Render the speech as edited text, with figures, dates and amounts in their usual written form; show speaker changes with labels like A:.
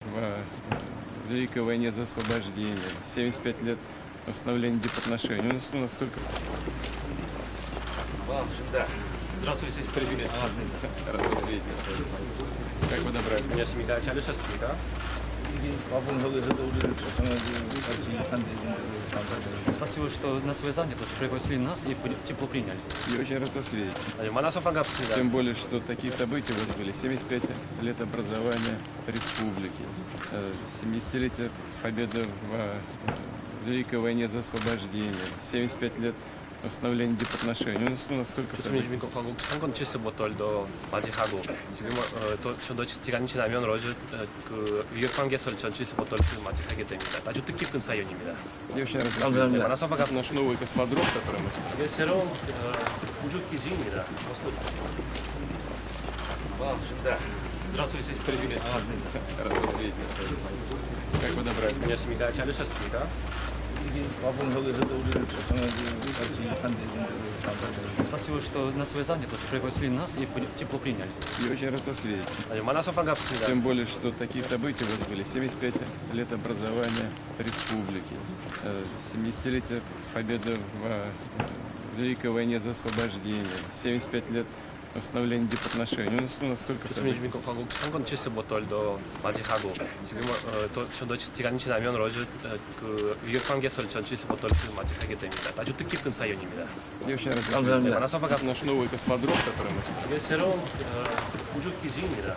A: В Великой войне за освобождение, 75 лет восстановления дипотношений. У нас настолько...
B: Да.
C: Здравствуйте, привет.
A: Рад вас видеть. Как вы добрались?
C: 안녕하십니까? 잘 오셨습니까?
B: 이게 바쁜 속에서도 우리를 초청해주고 같이 한 대 정도 감사드립니다.
C: Спасибо, что на свою занятость пригласили нас и тепло приняли.
A: Я очень рад вас видеть.
C: 만나서 반갑습니다.
A: Тем более, что такие события у вас были. 75 лет образования республики, 70-летие победы в Великой войне за освобождение, 75 лет восстановления дипотношений. У нас настолько событий.
C: 주민민국하고 창건 75돌도 맞이하고 지금 또 저도 시간이 지나면 로즈 그 위협관계 설정 75돌 지금 맞이하게 됩니다. 아주 뜻깊은 사연입니다.
A: Я очень рад вас
B: 감사합니다.
A: видеть.
C: 만나서 반갑습니다.
A: Наш новый космодром, который мы...
C: 이게 새로운 우주기지입니다.
B: Да.
C: Здравствуйте, привет.
A: Рад вас видеть. Как вы добрались?
C: 안녕하십니까? 잘 오셨습니까?
B: 이게 바쁜 속에서도 우리를 초청해주고 같이 한 대 정도 감사드립니다.
C: Спасибо, что на свою занятость пригласили нас и тепло приняли.
A: Я очень рад вас видеть.
C: 만나서 반갑습니다.
A: Тем более, что такие события у вас были. 75 лет образования республики, 70-летие победы в Великой войне за освобождение, 75 лет восстановления дипотношений. У нас настолько событий.
C: 주민민국하고 창건 75돌도 맞이하고 지금 또 저도 시간이 지나면 로즈 그 위협관계 설정 75돌 지금 맞이하게 됩니다. 아주 뜻깊은 사연입니다.
A: Я очень рад вас
B: 감사합니다.
A: видеть.
C: 만나서 반갑습니다.
A: Наш новый космодром, который мы...
C: 이게 새로운 우주기지입니다.